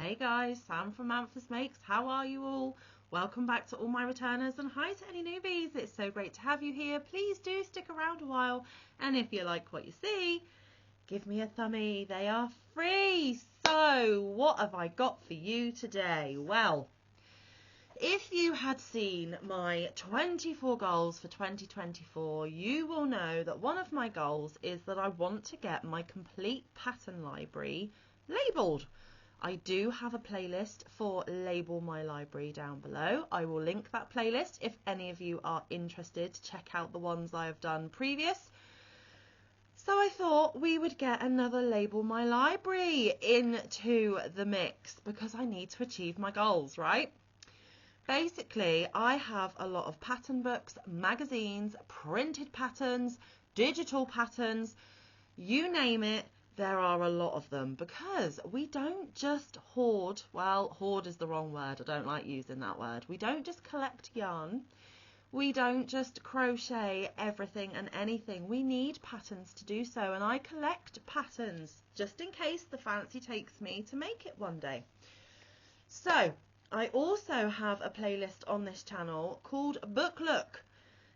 Hey guys, Sam from Manfa Makes. How are you all? Welcome back to all my returners and hi to any newbies. It's so great to have you here. Please do stick around a while, and if you like what you see, give me a thumbie. They are free. So what have I got for you today? Well, if you had seen my 24 goals for 2024, you will know that one of my goals is that I want to get my complete pattern library labelled. I do have a playlist for Label My Library down below. I will link that playlist if any of you are interested to check out the ones I have done previous. So I thought we would get another Label My Library into the mix because I need to achieve my goals, right? Basically, I have a lot of pattern books, magazines, printed patterns, digital patterns, you name it. There are a lot of them because we don't just hoard. Well, hoard is the wrong word. I don't like using that word. We don't just collect yarn. We don't just crochet everything and anything. We need patterns to do so, and I collect patterns just in case the fancy takes me to make it one day. So I also have a playlist on this channel called Book Look.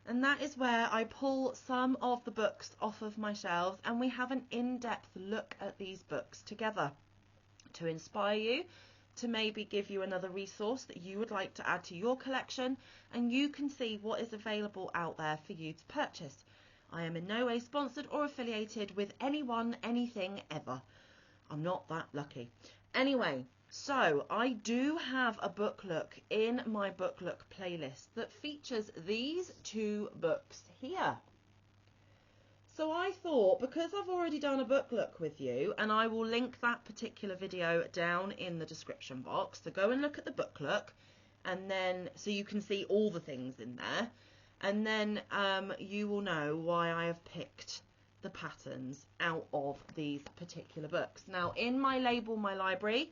And that is where I pull some of the books off of my shelves and we have an in-depth look at these books together to inspire you, to maybe give you another resource that you would like to add to your collection, and you can see what is available out there for you to purchase. I am in no way sponsored or affiliated with anyone, anything, ever. I'm not that lucky. Anyway, so I do have a book look in my book look playlist that features these two books here. So I thought, because I've already done a book look with you, and I will link that particular video down in the description box, so go and look at the book look, and then so you can see all the things in there, and then you will know why I have picked the patterns out of these particular books. Now, in my Label My Library,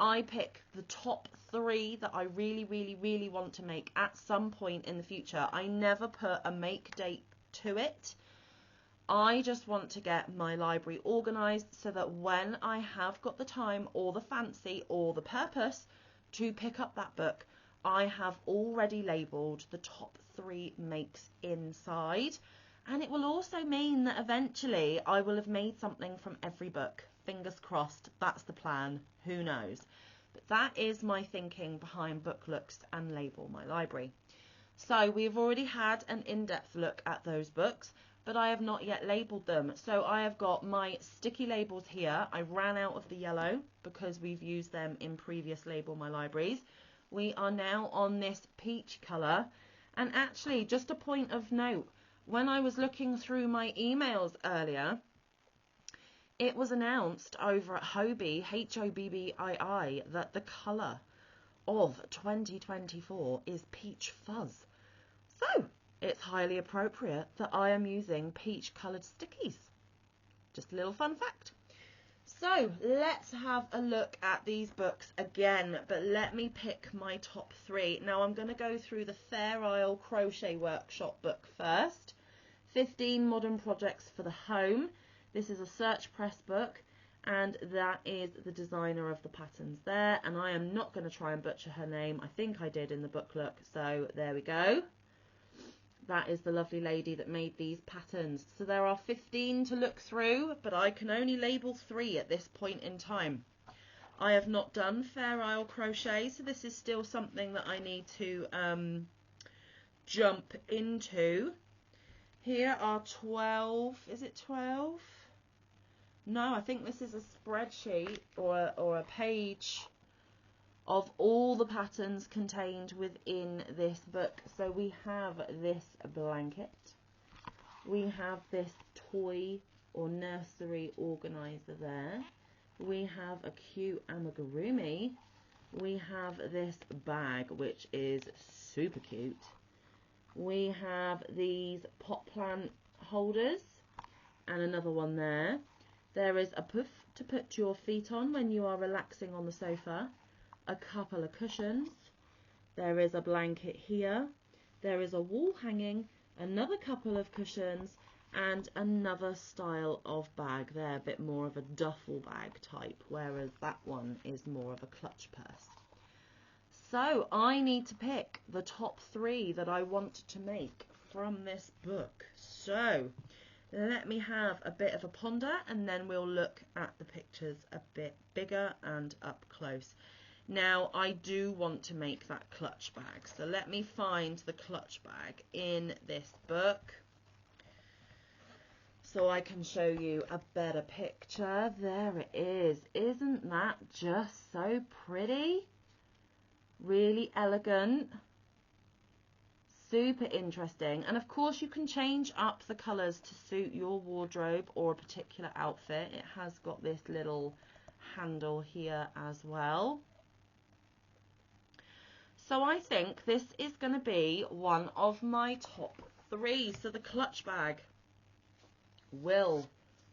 I pick the top 3 that I really want to make at some point in the future. I never put a make date to it. I just want to get my library organised so that when I have got the time or the fancy or the purpose to pick up that book, I have already labelled the top 3 makes inside. And it will also mean that eventually I will have made something from every book. Fingers crossed, that's the plan, who knows. But that is my thinking behind book looks and Label My Library. So we've already had an in-depth look at those books, but I have not yet labelled them. So I have got my sticky labels here. I ran out of the yellow because we've used them in previous Label My Libraries. We are now on this peach colour. And actually, just a point of note, when I was looking through my emails earlier, it was announced over at Hobbii, Hobbii, that the colour of 2024 is peach fuzz. So it's highly appropriate that I am using peach coloured stickies. Just a little fun fact. So let's have a look at these books again, but let me pick my top 3. Now I'm going to go through the Fair Isle Crochet Workshop book first. 15 Modern Projects for the Home. This is a Search Press book, and that is the designer of the patterns there, and I am not going to try and butcher her name. I think I did in the book look, so there we go. That is the lovely lady that made these patterns. So there are 15 to look through, but I can only label 3 at this point in time. I have not done Fair Isle Crochet, so this is still something that I need to jump into. Here are 12, is it 12? No, I think this is a spreadsheet or a page of all the patterns contained within this book. So we have this blanket, we have this toy or nursery organizer there, we have a cute amigurumi, we have this bag which is super cute, we have these pot plant holders and another one there. There is a puff to put your feet on when you are relaxing on the sofa, a couple of cushions, there is a blanket here, there is a wall hanging, another couple of cushions, and another style of bag there, a bit more of a duffel bag type, whereas that one is more of a clutch purse. So I need to pick the top 3 that I want to make from this book. So let me have a bit of a ponder, and then we'll look at the pictures a bit bigger and up close. Now, I do want to make that clutch bag, so let me find the clutch bag in this book so I can show you a better picture. There it is. Isn't that just so pretty? Really elegant. Super interesting, and of course you can change up the colours to suit your wardrobe or a particular outfit. It has got this little handle here as well. So I think this is going to be one of my top 3. So the clutch bag will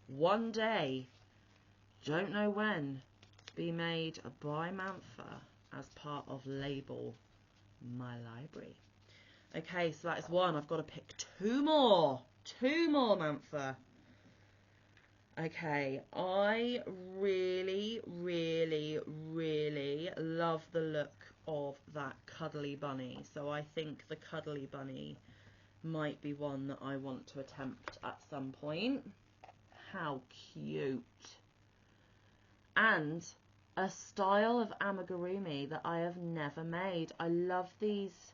one day, don't know when, be made by Manfa as part of Label My Library. Okay, so that is one. I've got to pick 2 more. 2 more, Manfa. Okay, I really, really, really love the look of that cuddly bunny. So I think the cuddly bunny might be one that I want to attempt at some point. How cute. And a style of amigurumi that I have never made. I love these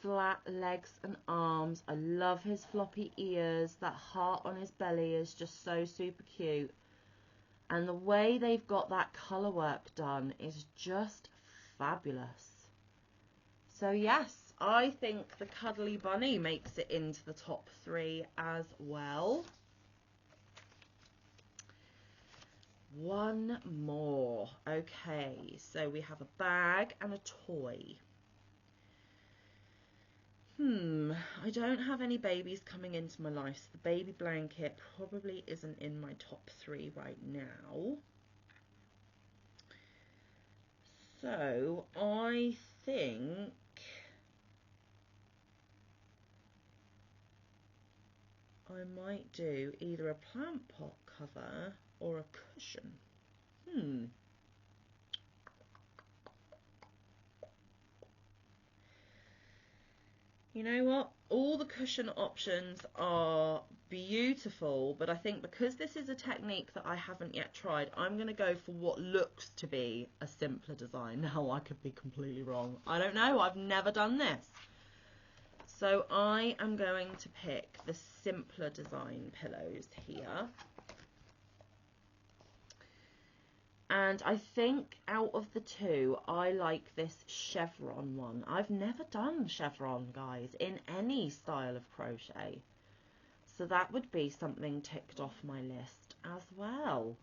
flat legs and arms. I love his floppy ears. That heart on his belly is just so super cute, and the way they've got that colour work done is just fabulous. So yes, I think the cuddly bunny makes it into the top 3 as well. One more. Okay, so we have a bag and a toy. I don't have any babies coming into my life, so the baby blanket probably isn't in my top 3 right now. So I think I might do either a plant pot cover or a cushion. You know what? All the cushion options are beautiful, but I think because this is a technique that I haven't yet tried, I'm going to go for what looks to be a simpler design. Now, I could be completely wrong. I don't know. I've never done this. So I am going to pick the simpler design pillows here. And I think out of the 2, I like this chevron one. I've never done chevron, guys, in any style of crochet. So that would be something ticked off my list as well.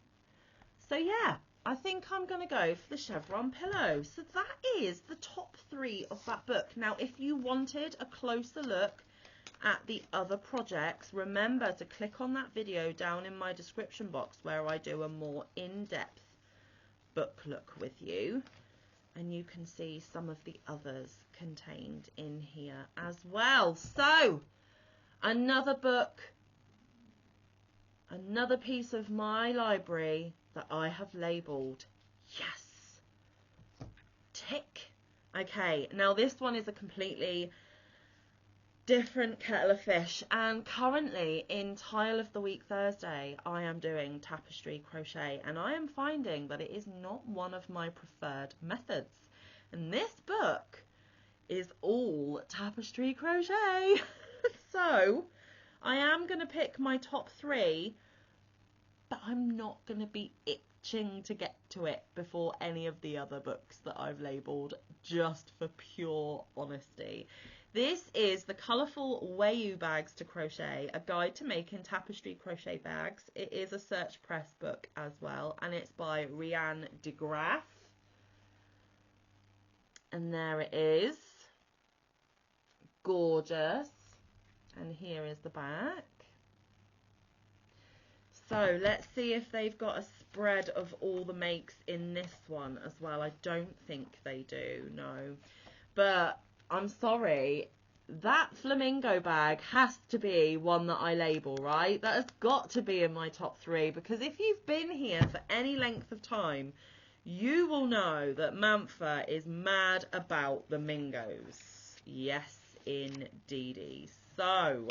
So yeah, I think I'm going to go for the chevron pillow. So that is the top 3 of that book. Now, if you wanted a closer look at the other projects, remember to click on that video down in my description box where I do a more in-depth book look with you, and you can see some of the others contained in here as well. So another book, another piece of my library that I have labelled. Yes, tick. Okay, now this one is a completely different kettle of fish, and currently in Tile of the Week Thursday I am doing tapestry crochet, and I am finding that it is not one of my preferred methods, and this book is all tapestry crochet. So I am going to pick my top 3, but I'm not going to be itching to get to it before any of the other books that I've labelled, just for pure honesty. This is the Colourful Wayuu Bags to Crochet, a guide to making tapestry crochet bags. It is a Search Press book as well, and it's by Rianne de Graaf. And there it is. Gorgeous. And here is the back. So let's see if they've got a spread of all the makes in this one as well. I don't think they do, no. But I'm sorry, that flamingo bag has to be one that I label, right? That has got to be in my top 3, because if you've been here for any length of time, you will know that Manfa is mad about the Mingos. Yes, indeedy. So,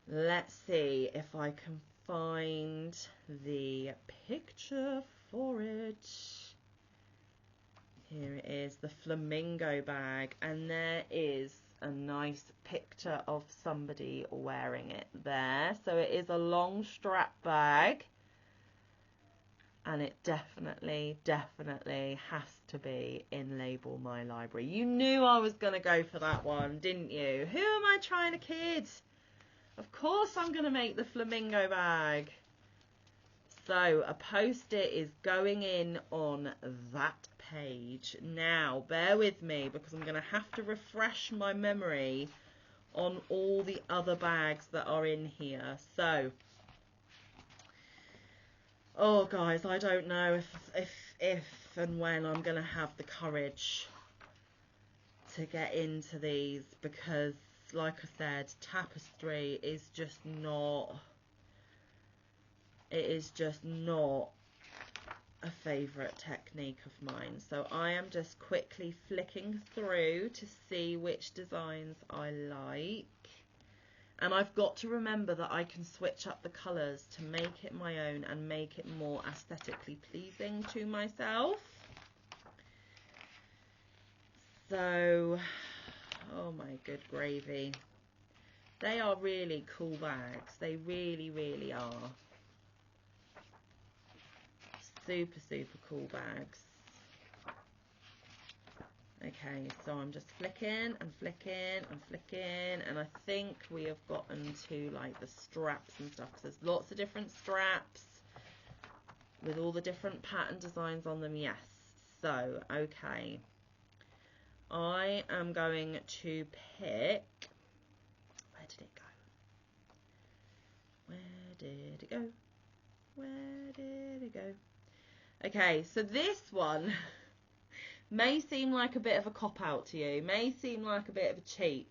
let's see if I can find the picture for it. Here it is, the flamingo bag, and there is a nice picture of somebody wearing it there. So it is a long strap bag, and it definitely has to be in Label My Library. You knew I was going to go for that one, didn't you? Who am I trying to kid? Of course I'm going to make the flamingo bag. So a post-it is going in on that page. Now, bear with me, because I'm going to have to refresh my memory on all the other bags that are in here. So, oh guys, I don't know if and when I'm going to have the courage to get into these, because like I said, tapestry is just not, it is just not a favourite technique of mine. So I am just quickly flicking through to see which designs I like. And I've got to remember that I can switch up the colours to make it my own and make it more aesthetically pleasing to myself. So, oh my good gravy. They are really cool bags. They really are. Super cool bags. Okay, so I'm just flicking and flicking and flicking, and I think we have gotten to like the straps and stuff, because there's lots of different straps with all the different pattern designs on them. Yes. So, okay, I am going to pick, where did it go? Where did it go? Where did it go? Okay, so this one may seem like a bit of a cop-out to you, may seem like a bit of a cheat,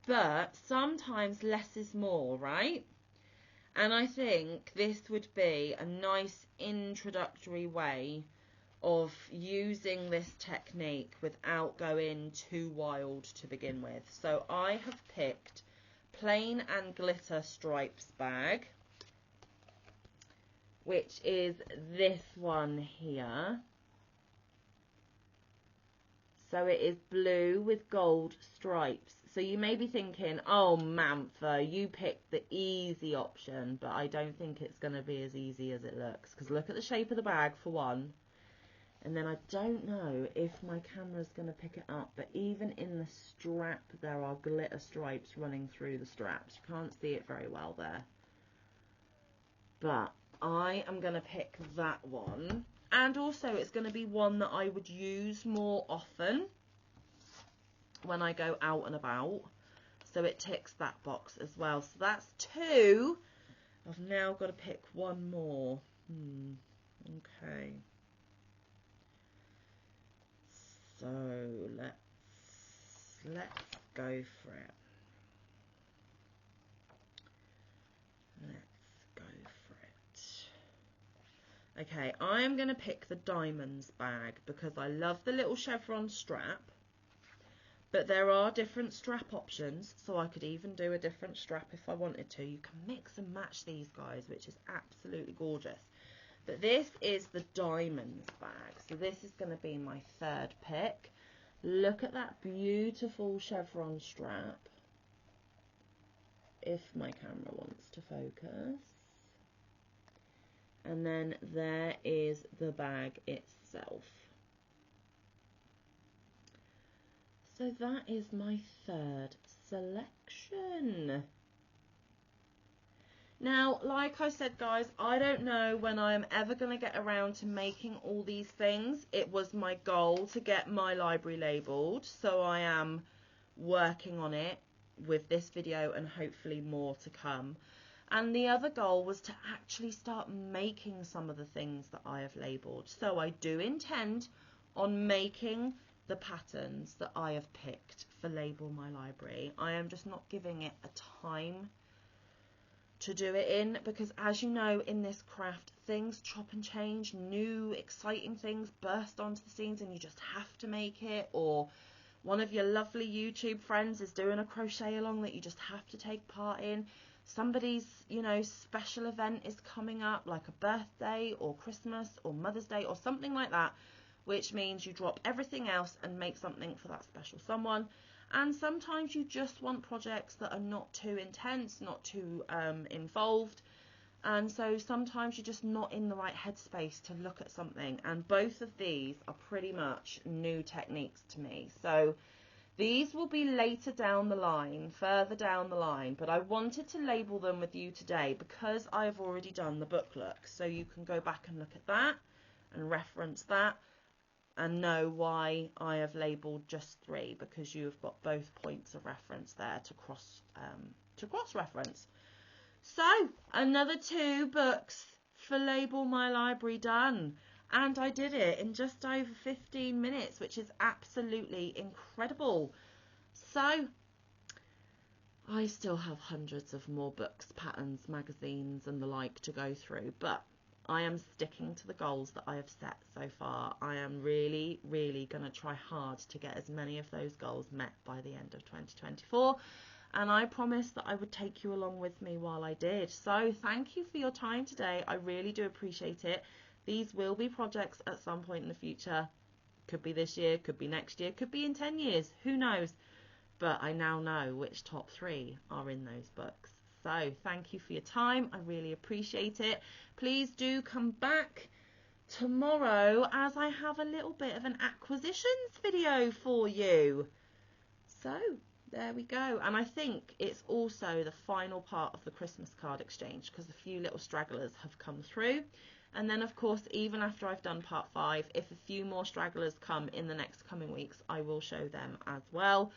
but sometimes less is more, right? And I think this would be a nice introductory way of using this technique without going too wild to begin with. So I have picked Plain and Glitter Stripes bag, which is this one here. So it is blue with gold stripes. So you may be thinking, oh Manfa, you picked the easy option, but I don't think it's going to be as easy as it looks, because look at the shape of the bag for one, and then I don't know if my camera's going to pick it up, but even in the strap there are glitter stripes running through the straps. You can't see it very well there, but I am going to pick that one. And also it's going to be one that I would use more often when I go out and about. So it ticks that box as well. So that's 2. I've now got to pick one more. Okay. So let's go for it. Okay, I'm going to pick the diamonds bag because I love the little chevron strap, but there are different strap options, so I could even do a different strap if I wanted to. You can mix and match these guys, which is absolutely gorgeous. But this is the diamonds bag, so this is going to be my 3rd pick. Look at that beautiful chevron strap, if my camera wants to focus. And then there is the bag itself. So that is my 3rd selection. Now, like I said, guys, I don't know when I am ever going to get around to making all these things. It was my goal to get my library labelled, so I am working on it with this video and hopefully more to come. And the other goal was to actually start making some of the things that I have labelled. So I do intend on making the patterns that I have picked for Label My Library. I am just not giving it a time to do it in, because as you know, in this craft, things chop and change, new exciting things burst onto the scenes and you just have to make it, or one of your lovely YouTube friends is doing a crochet along that you just have to take part in. Somebody's, you know, special event is coming up, like a birthday or Christmas or Mother's Day or something like that, which means you drop everything else and make something for that special someone. And sometimes you just want projects that are not too intense, not too involved. And so sometimes you're just not in the right headspace to look at something. And both of these are pretty much new techniques to me. So these will be later down the line, further down the line. But I wanted to label them with you today because I've already done the book look. So you can go back and look at that and reference that and know why I have labelled just 3, because you've got both points of reference there to cross-reference. So, another 2 books for Label My Library done. And I did it in just over 15 minutes, which is absolutely incredible. So, I still have hundreds of more books, patterns, magazines and the like to go through, but I am sticking to the goals that I have set so far. I am really, really going to try hard to get as many of those goals met by the end of 2024. And I promised that I would take you along with me while I did. So thank you for your time today. I really do appreciate it. These will be projects at some point in the future. Could be this year, could be next year, could be in 10 years. Who knows? But I now know which top 3 are in those books. So thank you for your time. I really appreciate it. Please do come back tomorrow as I have a little bit of an acquisitions video for you. So there we go. And I think it's also the final part of the Christmas card exchange, because a few little stragglers have come through. And then, of course, even after I've done part 5, if a few more stragglers come in the next coming weeks, I will show them as well.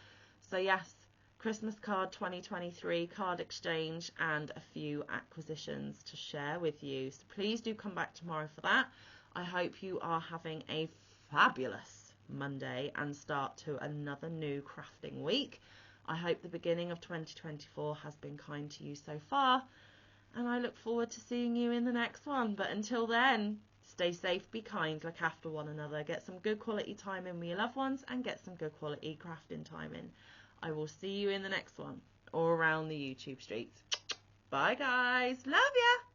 So yes, Christmas card 2023 card exchange and a few acquisitions to share with you. So please do come back tomorrow for that. I hope you are having a fabulous Monday and start to another new crafting week. I hope the beginning of 2024 has been kind to you so far, and I look forward to seeing you in the next one. But until then, stay safe, be kind, look after one another, get some good quality time in with your loved ones and get some good quality crafting time in. I will see you in the next one or around the YouTube streets. Bye guys, love ya.